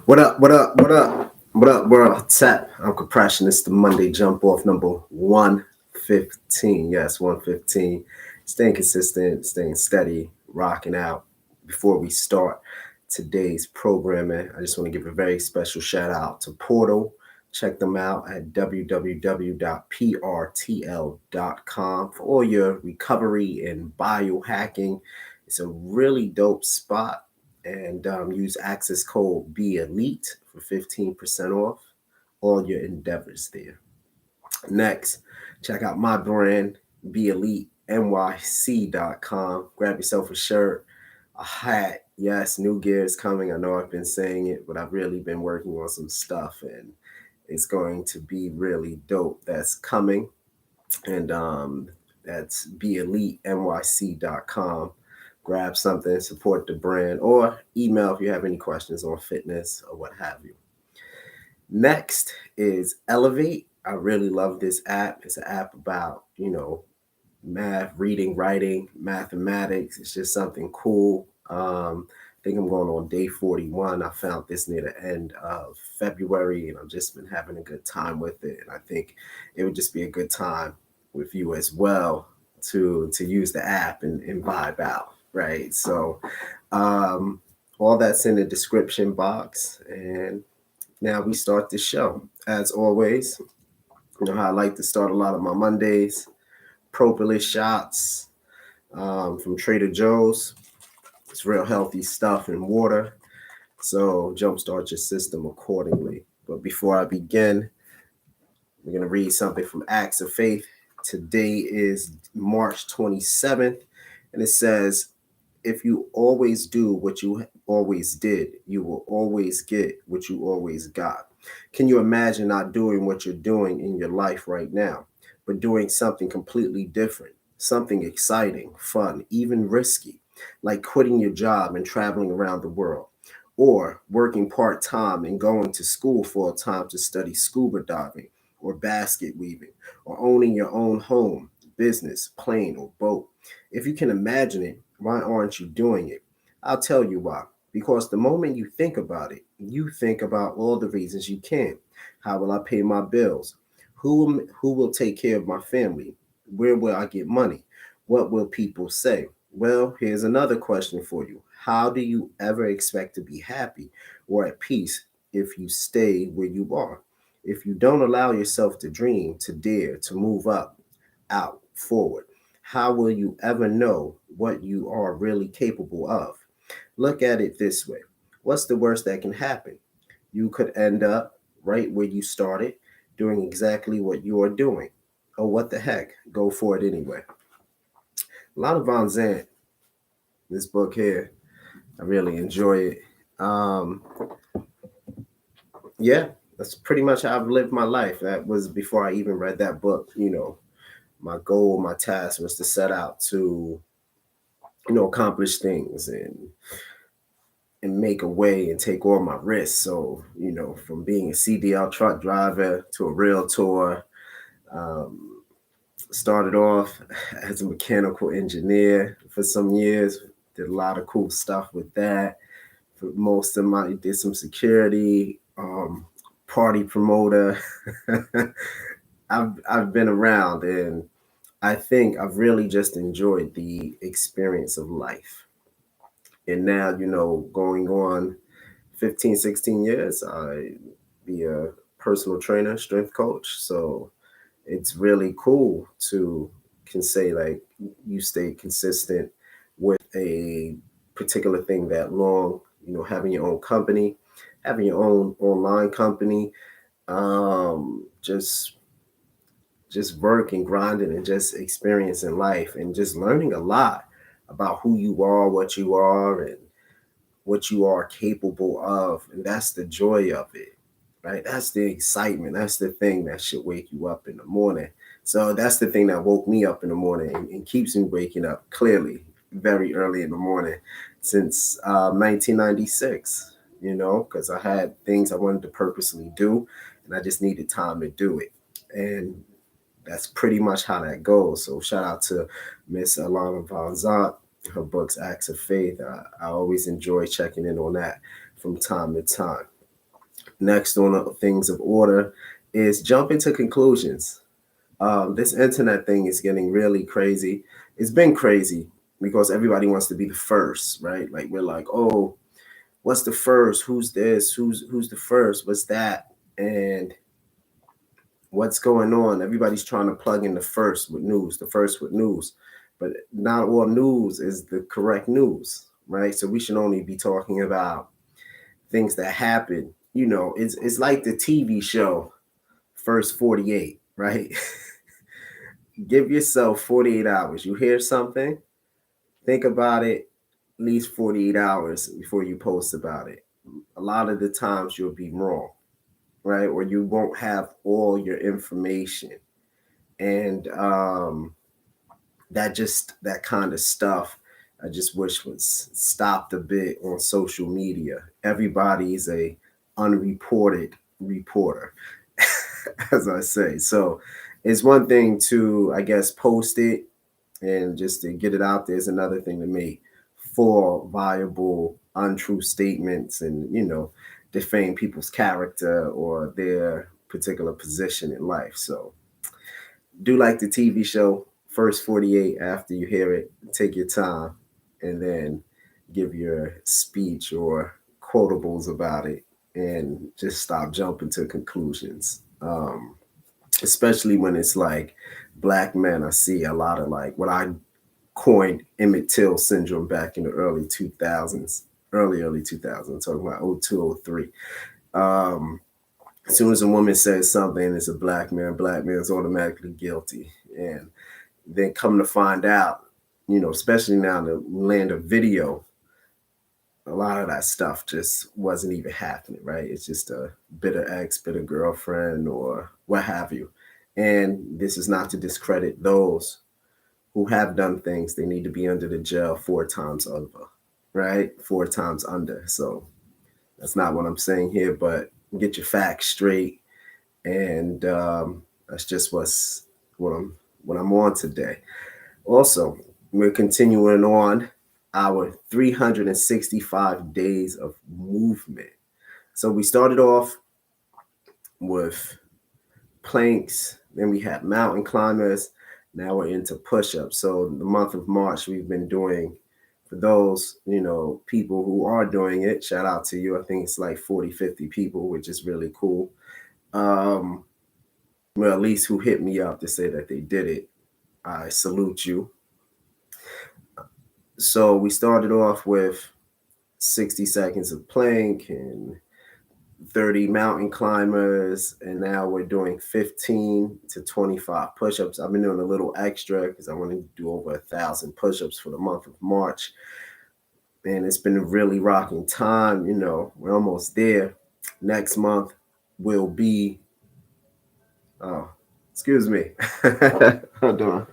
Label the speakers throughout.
Speaker 1: What up? What up? What up? What up, world? What's up? I'm Compression. It's the Monday jump off number 115. Yes, 115. Staying consistent, staying steady, rocking out. Before we start today's programming, I just want to give a very special shout out to Portal. Check them out at www.prtl.com for all your recovery and biohacking. It's a really dope spot and use access code Be Elite for 15% off all your endeavors there. Next, check out my brand, Be Elite NYC.com. Grab yourself a shirt, a hat. Yes, new gear is coming. I know I've been saying it, but I've really been working on some stuff and it's going to be really dope. That's coming. And that's Be Elite NYC.com. Grab something, support the brand, or email if you have any questions on fitness or what have you. Next is Elevate. I really love this app. It's an app about, math, reading, writing, mathematics. It's just something cool. I think I'm going on day 41. I found this near the end of February, and I've just been having a good time with it. And I think it would just be a good time with you as well to use the app and vibe out, right? So um, all that's in the description box. And now we start the show. As always, you know how I like to start a lot of my Mondays. Propolis shots from Trader Joe's. It's real healthy stuff in water. So jumpstart your system accordingly. But before I begin, we're going to read something from Acts of Faith. Today is March 27th, and it says, if you always do what you always did, you will always get what you always got. Can you imagine not doing what you're doing in your life right now, but doing something completely different, something exciting, fun, even risky, like quitting your job and traveling around the world, or working part time and going to school full time to study scuba diving or basket weaving, or owning your own home, business, plane, or boat? If you can imagine it, why aren't you doing it? I'll tell you why. Because the moment you think about it, you think about all the reasons you can't. How will I pay my bills? Who will take care of my family? Where will I get money? What will people say? Well, here's another question for you. How do you ever expect to be happy or at peace if you stay where you are? If you don't allow yourself to dream, to dare, to move up, out, forward, how will you ever know what you are really capable of? Look at it this way. What's the worst that can happen? You could end up right where you started, doing exactly what you are doing. Oh, what the heck? Go for it anyway. Lana Von Zant, this book here, I really enjoy it. Um, yeah, that's pretty much how I've lived my life. That was before I even read that book. My goal, my task was to set out to, accomplish things and make a way and take all my risks. So, from being a CDL truck driver to a realtor, um, started off as a mechanical engineer for some years, did a lot of cool stuff with that. For most of my, did some security, party promoter. I've been around, and I think I've really just enjoyed the experience of life. And now, going on 15, 16 years, I be a personal trainer, strength coach. So it's really cool to can say like you stay consistent with a particular thing that long, having your own company, having your own online company, just working, grinding, and just experiencing life and just learning a lot about who you are, what you are, and what you are capable of. And that's the joy of it, right? That's the excitement. That's the thing that should wake you up in the morning. So that's the thing that woke me up in the morning and keeps me waking up clearly very early in the morning since 1996, because I had things I wanted to purposely do and I just needed time to do it. And that's pretty much how that goes. So shout out to Miss Alana Von Zant, her books Acts of Faith. I always enjoy checking in on that from time to time. Next on the things of order is jump into conclusions. This internet thing is getting really crazy. It's been crazy because everybody wants to be the first, right? Like we're like, oh, what's the first? Who's this? Who's the first? What's that? And what's going on? Everybody's trying to plug in the first with news, the first with news. But not all news is the correct news, right? So we should only be talking about things that happen. It's like the TV show First 48, right? Give yourself 48 hours. You hear something, think about it at least 48 hours before you post about it. A lot of the times you'll be wrong, right? Or you won't have all your information. And that kind of stuff I just wish was stopped a bit on social media. Everybody's a unreported reporter, as I say. So it's one thing to, I guess, post it and just to get it out there. Is another thing to make full, viable, untrue statements and, defame people's character or their particular position in life. So do like the TV show First 48. After you hear it, take your time and then give your speech or quotables about it and just stop jumping to conclusions. Especially when it's like black men, I see a lot of like what I coined Emmett Till syndrome back in the early 2000s, early 2000s, talking about 02, 03. As soon as a woman says something, it's a black man is automatically guilty. And then come to find out, especially now in the land of video, a lot of that stuff just wasn't even happening, right? It's just a bitter ex, bitter girlfriend, or what have you. And this is not to discredit those who have done things. They need to be under the jail 4 times over, right? 4 times under. So that's not what I'm saying here, but get your facts straight. And that's just what I'm on today. Also, we're continuing on our 365 days of movement. So we started off with planks, then we had mountain climbers. Now we're into push-ups. So the month of March, we've been doing, for those, people who are doing it, shout out to you. I think it's like 40, 50 people, which is really cool. Well, at least who hit me up to say that they did it. I salute you. So we started off with 60 seconds of plank and 30 mountain climbers, and now we're doing 15 to 25 push-ups. I've been doing a little extra because I want to do over 1,000 push-ups for the month of March, and it's been a really rocking time. We're almost there. Next month will be, oh, excuse me. Hold on.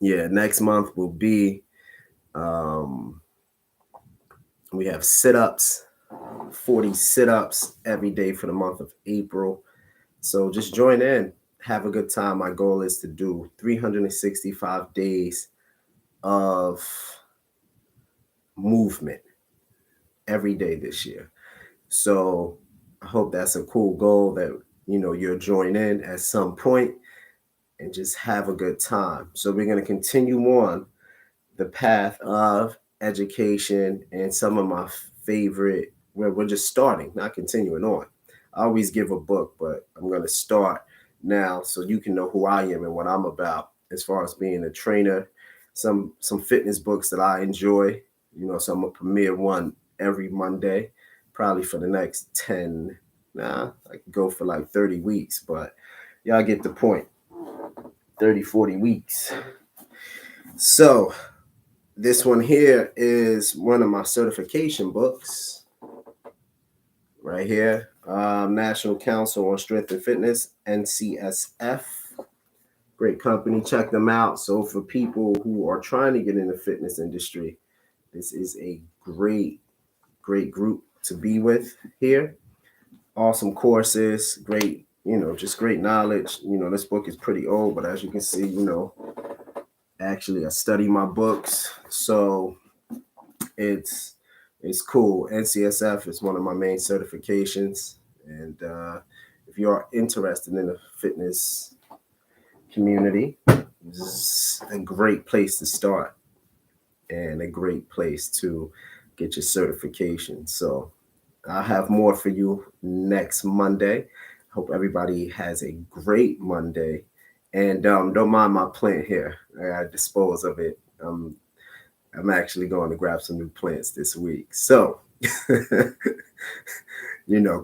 Speaker 1: Yeah, next month will be, we have sit-ups, 40 sit-ups every day for the month of April. So just join in, have a good time. My goal is to do 365 days of movement every day this year. So I hope that's a cool goal that you'll join in at some point and just have a good time. So we're going to continue on the path of education and some of my favorite, well, we're just starting, not continuing on. I always give a book, but I'm going to start now so you can know who I am and what I'm about as far as being a trainer. Some fitness books that I enjoy, so I'm going to premiere one every Monday, probably for the next 10, I could go for like 30 weeks, but y'all get the point. 30, 40 weeks. So this one here is one of my certification books right here. National Council on Strength and Fitness, NCSF. Great company. Check them out. So for people who are trying to get in the fitness industry, this is a great group to be with here. Awesome courses, great just great knowledge. This book is pretty old, but as you can see, actually I study my books, so it's it's cool. NCSF is one of my main certifications, and if you are interested in the fitness community, this is a great place to start and a great place to get your certification. So I'll have more for you next Monday. Hope everybody has a great Monday. And don't mind my plant here. I gotta dispose of it. I'm actually going to grab some new plants this week. So,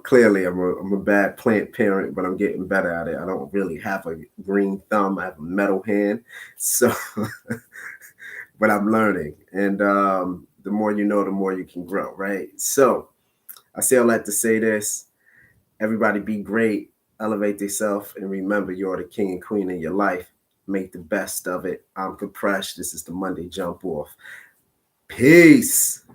Speaker 1: clearly I'm a bad plant parent, but I'm getting better at it. I don't really have a green thumb. I have a metal hand. So, but I'm learning. And the more you know, the more you can grow, right? So, I still like to say this. Everybody be great, elevate yourself, and remember you're the king and queen in your life. Make the best of it. I'm Compresh. This is the Monday Jump Off. Peace.